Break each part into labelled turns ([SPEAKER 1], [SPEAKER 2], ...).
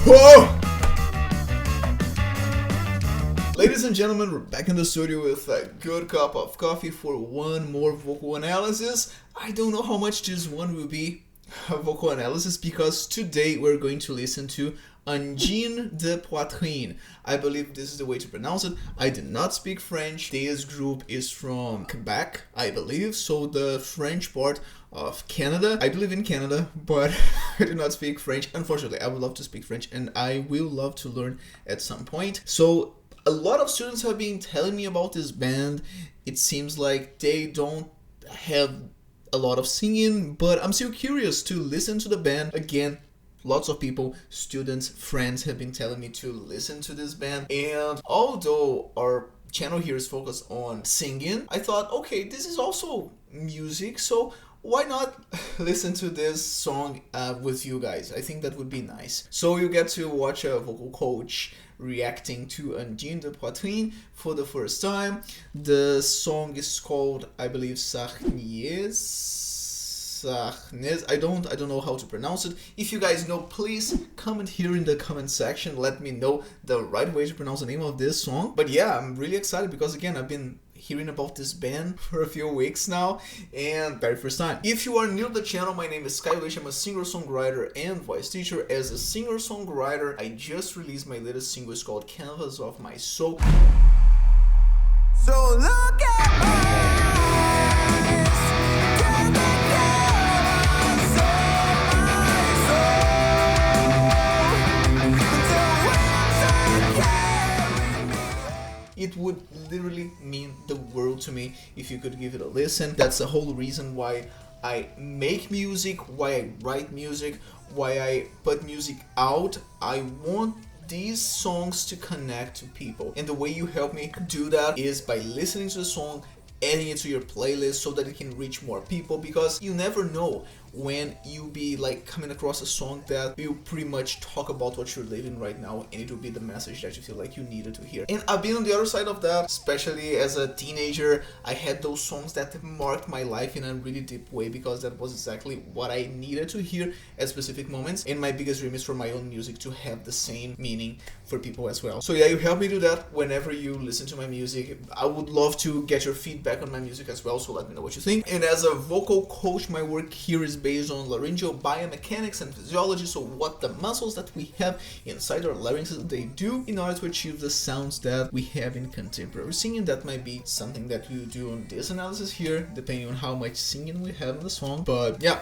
[SPEAKER 1] Whoa! Ladies and gentlemen, we're back in the studio with a good cup of coffee for one more vocal analysis. I don't know how much this one will be a vocal analysis because today we're going to listen to Angine de Poitrine. I believe this is the way to pronounce it. I did not speak French. This group is from Quebec, I believe, so the French part of Canada. I believe in Canada, but I do not speak French. Unfortunately, I would love to speak French and I will love to learn at some point. So a lot of students have been telling me about this band. It seems like they don't have a lot of singing, but I'm still curious to listen to the band. Again, lots of people, students, friends have been telling me to listen to this band. And although our channel here is focused on singing, I thought, okay, this is also music, so why not listen to this song with you guys? I think that would be nice. So you get to watch a vocal coach reacting to Angine de Poitrine for the first time. The song is called, I believe, Sarniezz. I don't know how to pronounce it. If you guys know, please comment here in the comment section. Let me know the right way to pronounce the name of this song. But yeah, I'm really excited because again, I've been hearing about this band for a few weeks now and very first time. If you are new to the channel, my name is Sky. I'm a singer-songwriter and voice teacher. As a singer-songwriter, I just released my latest single. It's called Canvas of My Soul. So look at my It would literally mean the world to me if you could give it a listen. That's the whole reason why I make music, why I write music, why I put music out. I want these songs to connect to people. And the way you help me do that is by listening to the song, adding it to your playlist so that it can reach more people, because you never know when you be like coming across a song that you pretty much talk about what you're living right now, and it will be the message that you feel like you needed to hear. And I've been on the other side of that, especially as a teenager. I had those songs that marked my life in a really deep way because that was exactly what I needed to hear at specific moments. And my biggest dream is for my own music to have the same meaning for people as well. So yeah, you help me do that whenever you listen to my music. I would love to get your feedback on my music as well, so let me know what you think. And as a vocal coach, my work here is based on laryngeal biomechanics and physiology, so what the muscles that we have inside our larynxes they do in order to achieve the sounds that we have in contemporary singing. That might be something that we'll do on this analysis here, depending on how much singing we have in the song. But yeah,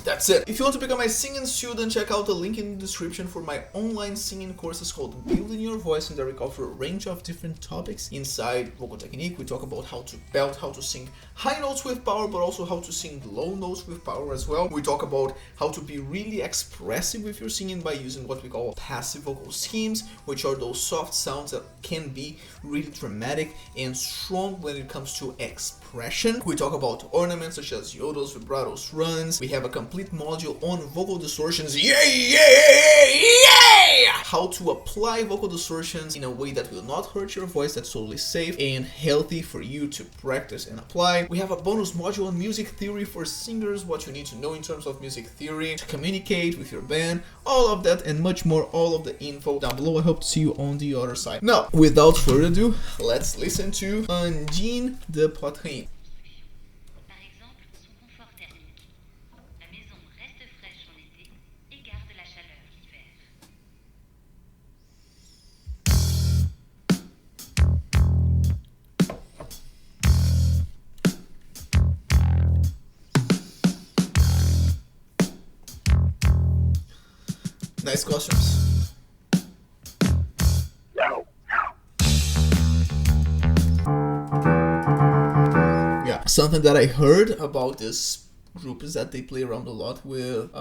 [SPEAKER 1] that's it. If you want to become my singing student, check out the link in the description for my online singing courses called Building Your Voice, and there we cover a range of different topics inside vocal technique. We talk about how to belt, how to sing high notes with power, but also how to sing low notes with power as well. We talk about how to be really expressive with your singing by using what we call passive vocal schemes, which are those soft sounds that can be really dramatic and strong when it comes to expression. We talk about ornaments such as yodels, vibratos, runs. We have a complete module on vocal distortions. How to apply vocal distortions in a way that will not hurt your voice, that's totally safe and healthy for you to practice and apply. We have a bonus module on music theory for singers, what you need to know in terms of music theory to communicate with your band, all of that and much more, all of the info down below. I hope to see you on the other side. Now, without further ado, let's listen to Angine de Poitrine. Nice costumes. Yeah, something that I heard about this group is that they play around a lot with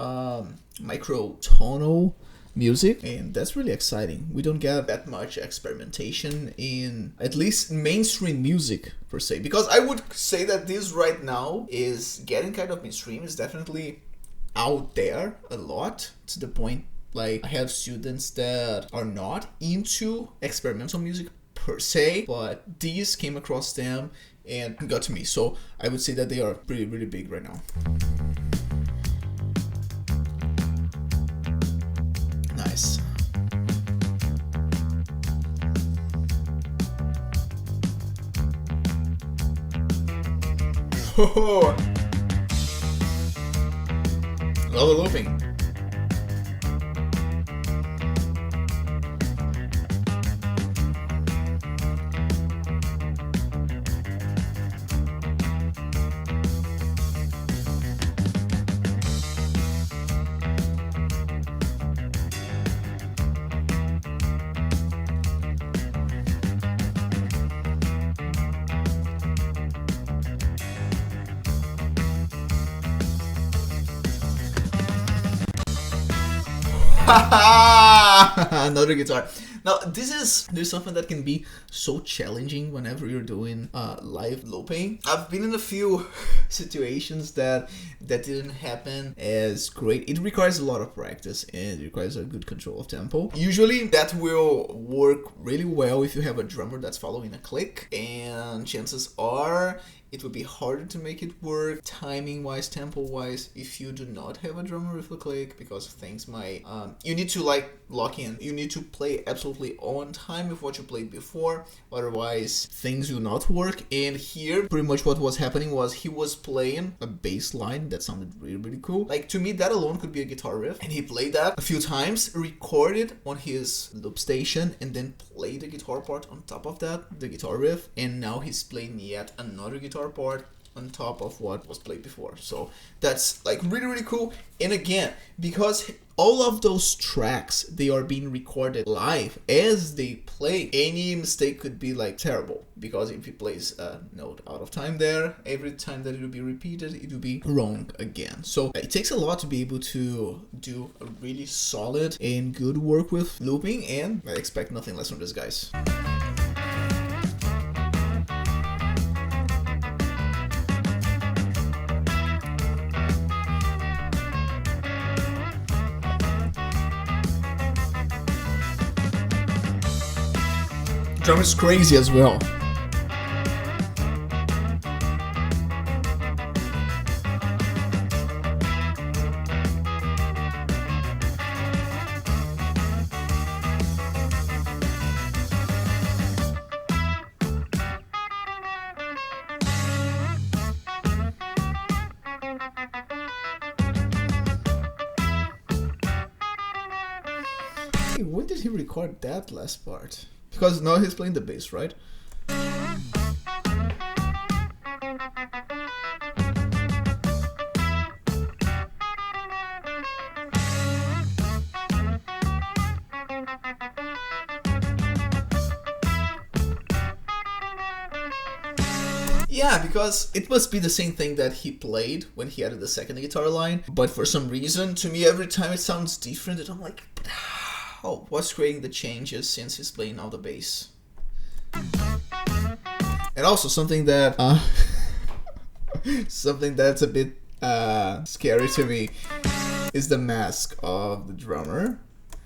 [SPEAKER 1] microtonal music, and that's really exciting. We don't get that much experimentation in at least mainstream music per se, because I would say that this right now is getting kind of mainstream. It's definitely out there a lot, to the point like I have students that are not into experimental music per se, but these came across them and got to me. So I would say that they are really big right now. Oh, love the looping. Another guitar. Now there's something that can be so challenging whenever you're doing live looping. I've been in a few situations that didn't happen as great. It requires a lot of practice and it requires a good control of tempo. Usually that will work really well if you have a drummer that's following a click, and chances are it would be harder to make it work timing wise, tempo wise, if you do not have a drummer with a click, because things might you need to like lock in. You need to play absolutely on time with what you played before, otherwise things will not work. And here pretty much what was happening was he was playing a bass line that sounded really cool. Like, to me, that alone could be a guitar riff, and he played that a few times, recorded on his loop station, and then played the guitar part on top of that, the guitar riff, and now he's playing yet another guitar part on top of what was played before. So that's like really cool. And again, because all of those tracks, they are being recorded live as they play, any mistake could be like terrible, because if he plays a note out of time there, every time that it will be repeated, it will be wrong again. So it takes a lot to be able to do a really solid and good work with looping, and I expect nothing less from these guys. Drum is crazy as well. Hey, when did he record that last part? Because now he's playing the bass, right? Yeah, because it must be the same thing that he played when he added the second guitar line, but for some reason, to me, every time it sounds different, and I'm like, but how? What's creating the changes since he's playing now the bass? And also something that something that's a bit scary to me is the mask of the drummer,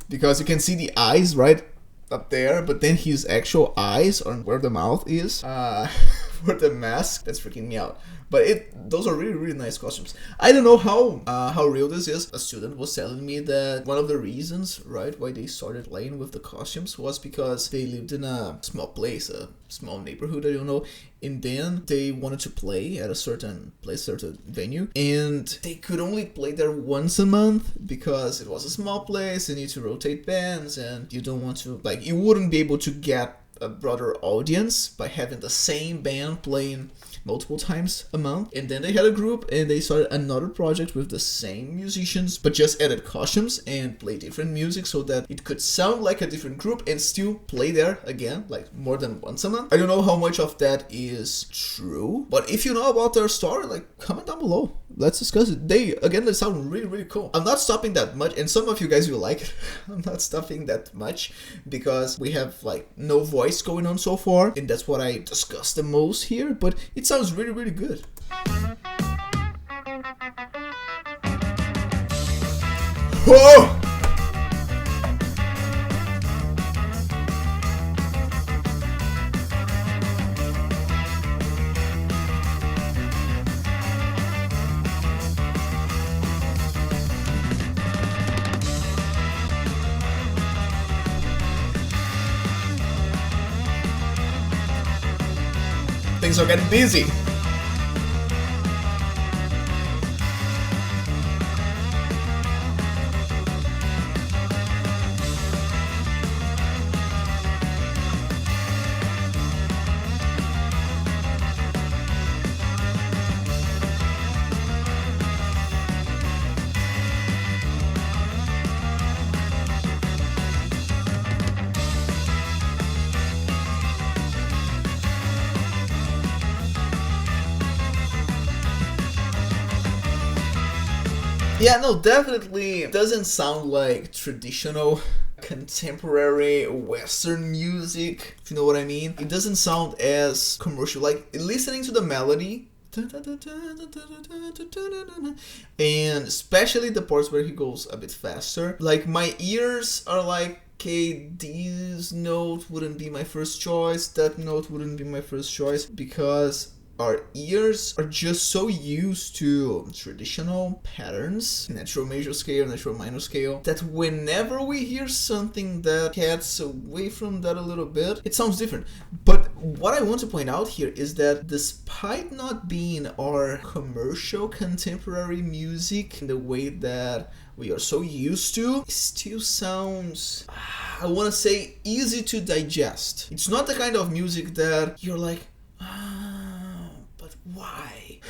[SPEAKER 1] because you can see the eyes right up there, but then his actual eyes on where the mouth is for the mask, that's freaking me out. But those are really nice costumes. I don't know how real this is. A student was telling me that one of the reasons, right, why they started playing with the costumes was because they lived in a small place, a small neighborhood, I don't know, and then they wanted to play at a certain place, certain venue, and they could only play there once a month because it was a small place, you need to rotate bands, and you don't want to, like, you wouldn't be able to get a broader audience by having the same band playing multiple times a month. And then they had a group and they started another project with the same musicians, but just added costumes and play different music so that it could sound like a different group and still play there again, like more than once a month. I don't know how much of that is true, but if you know about their story, like, comment down below. Let's discuss it. They sound really cool. I'm not stopping that much, and some of you guys will like it. I'm not stopping that much because we have like no voice going on so far, and that's what I discuss the most here, but it sounds really good. Whoa! Things are getting busy. Yeah, no, definitely doesn't sound like traditional contemporary Western music, if you know what I mean. It doesn't sound as commercial. Like, listening to the melody, and especially the parts where he goes a bit faster, like, my ears are like, okay, this note wouldn't be my first choice, that note wouldn't be my first choice, because our ears are just so used to traditional patterns, natural major scale, natural minor scale, that whenever we hear something that gets away from that a little bit, it sounds different. But what I want to point out here is that despite not being our commercial contemporary music in the way that we are so used to, it still sounds, I want to say, easy to digest. It's not the kind of music that you're like, why?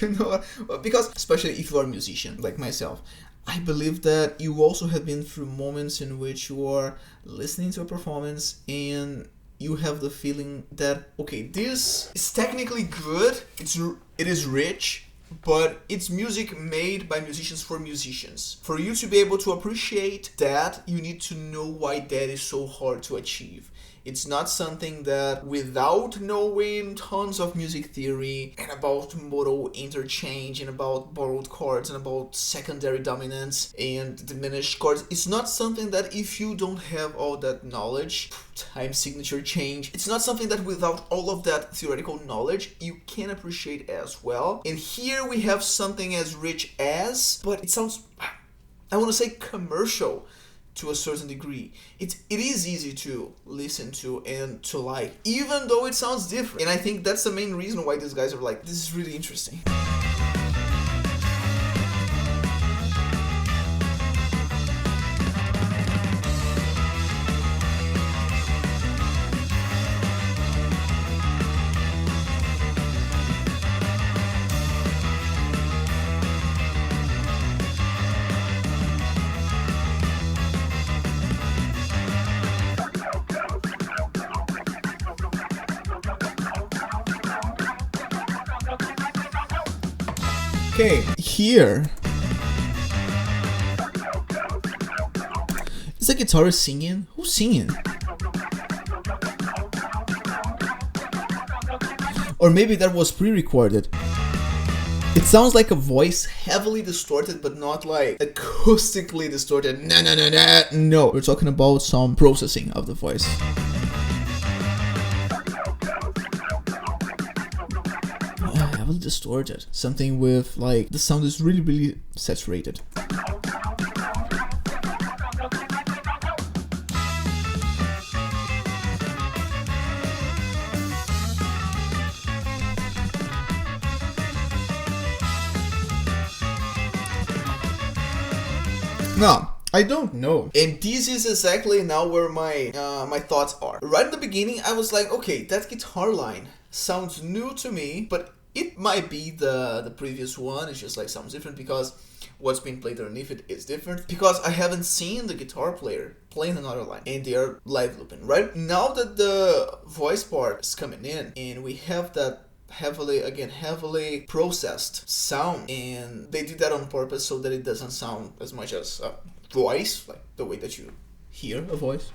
[SPEAKER 1] You know, because especially if you are a musician like myself, I believe that you also have been through moments in which you are listening to a performance and you have the feeling that, okay, this is technically good, it is rich, but it's music made by musicians for musicians. For you to be able to appreciate that, you need to know why that is so hard to achieve. It's not something that, without knowing tons of music theory and about modal interchange and about borrowed chords and about secondary dominance and diminished chords, it's not something that if you don't have all that knowledge, time signature change, it's not something that without all of that theoretical knowledge you can appreciate as well. And here we have something as rich as, but it sounds, I want to say, commercial to a certain degree. It is easy to listen to and to like, even though it sounds different. And I think that's the main reason why these guys are like, this is really interesting. Okay, here is the guitarist singing. Who's singing? Or maybe that was pre-recorded. It sounds like a voice heavily distorted, but not like acoustically distorted. No, we're talking about some processing of the voice. Heavily distorted. Something with like the sound is really, really saturated. No, I don't know. And this is exactly now where my my thoughts are. Right at the beginning, I was like, okay, that guitar line sounds new to me, but it might be the previous one. It's just like sounds different because what's being played underneath it is different. Because I haven't seen the guitar player playing another line and they are live looping, right? Now that the voice part is coming in and we have that heavily processed sound, and they did that on purpose so that it doesn't sound as much as a voice, like the way that you hear a voice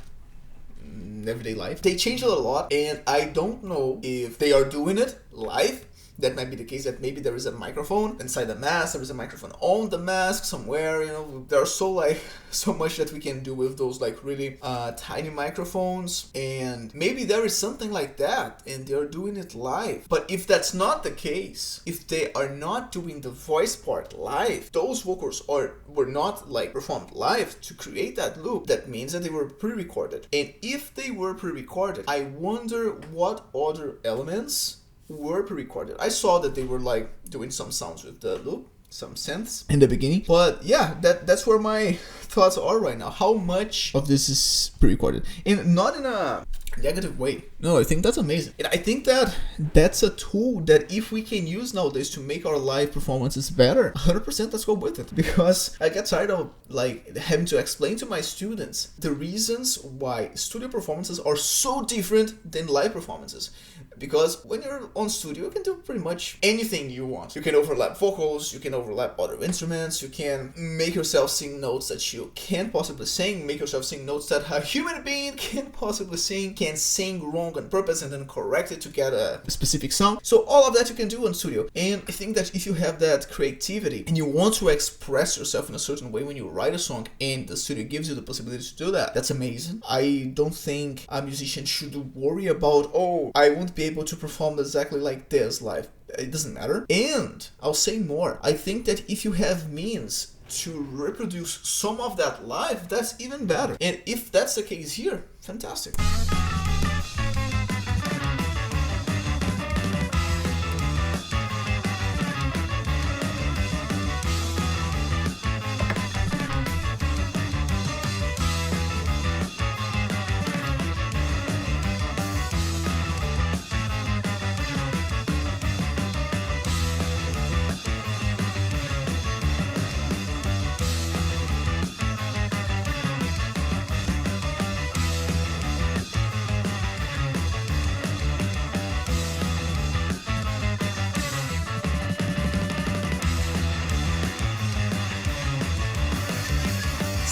[SPEAKER 1] in everyday life. They changed it a lot, and I don't know if they are doing it live. That might be the case, that maybe there is a microphone inside the mask, there is a microphone on the mask somewhere, you know. There's so much that we can do with those like really tiny microphones, and maybe there is something like that and they're doing it live. But if that's not the case, if they are not doing the voice part live, those vocals were not like performed live to create that loop, that means that they were pre-recorded. And if they were pre-recorded, I wonder what other elements were pre-recorded. I saw that they were like doing some sounds with the loop, some synths in the beginning. But yeah, that's where my thoughts are right now. How much of this is pre-recorded? And not in a negative way. No, I think that's amazing. And I think that that's a tool that if we can use nowadays to make our live performances better, 100% let's go with it. Because I get tired of like having to explain to my students the reasons why studio performances are so different than live performances. Because when you're on studio, you can do pretty much anything you want. You can overlap vocals, you can overlap other instruments, you can make yourself sing notes that you can't possibly sing, make yourself sing notes that a human being can't possibly sing, can sing wrong on purpose and then correct it to get a specific sound. So all of that you can do on studio. And I think that if you have that creativity and you want to express yourself in a certain way when you write a song and the studio gives you the possibility to do that, that's amazing. I don't think a musician should worry about, oh, I won't be able to perform exactly like this live. It doesn't matter. And I'll say more. I think that if you have means to reproduce some of that live, that's even better. And if that's the case here, fantastic.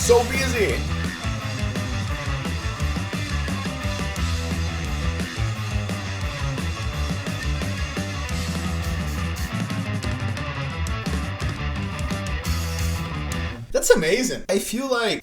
[SPEAKER 1] So busy. That's amazing. I feel like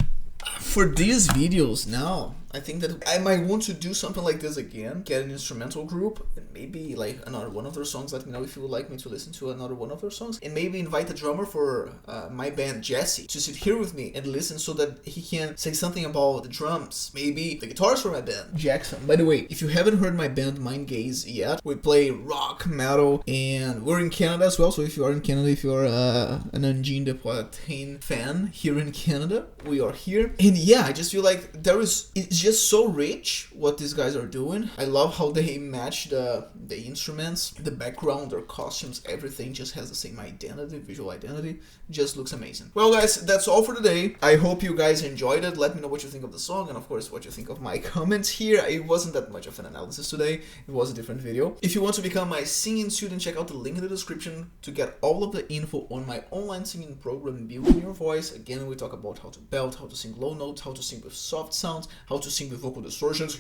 [SPEAKER 1] for these videos now, I think that I might want to do something like this again, get an instrumental group, and maybe like another one of their songs. Let me know if you would like me to listen to another one of their songs, and maybe invite the drummer for my band, Jesse, to sit here with me and listen so that he can say something about the drums, maybe the guitars for my band, Jackson. By the way, if you haven't heard my band, Mind Gaze, yet, we play rock, metal, and we're in Canada as well, so if you are in Canada, if you're an Angine de Poitrine fan here in Canada, we are here. And yeah, I just feel like it's just so rich what these guys are doing. I love how they match the instruments, the background, their costumes, everything just has the same identity, visual identity. Just looks amazing. Well guys, that's all for today. I hope you guys enjoyed it. Let me know what you think of the song and of course what you think of my comments here. It wasn't that much of an analysis today. It was a different video. If you want to become my singing student, check out the link in the description to get all of the info on my online singing program, Building Your Voice. Again, we talk about how to belt, how to sing low notes, how to sing with soft sounds, how to sing with vocal distortions,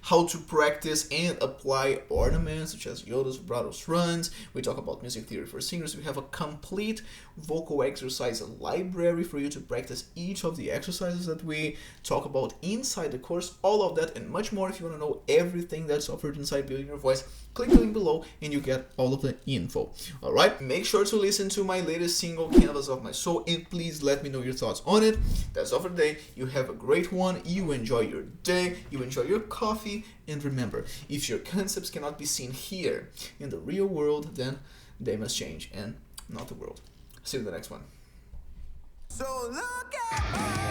[SPEAKER 1] how to practice and apply ornaments such as yodas, vibratos, runs. We talk about music theory for singers. We have a complete vocal exercise library for you to practice each of the exercises that we talk about inside the course. All of that and much more. If you want to know everything that's offered inside Building Your Voice, click the link below and you get all of the info. Alright, make sure to listen to my latest single, Canvas of My Soul, and please let me know your thoughts on it. That's all for today. You have a great one. You enjoy your day. You enjoy your coffee. And remember, if your concepts cannot be seen here in the real world, then they must change and not the world. See you in the next one.
[SPEAKER 2] So look at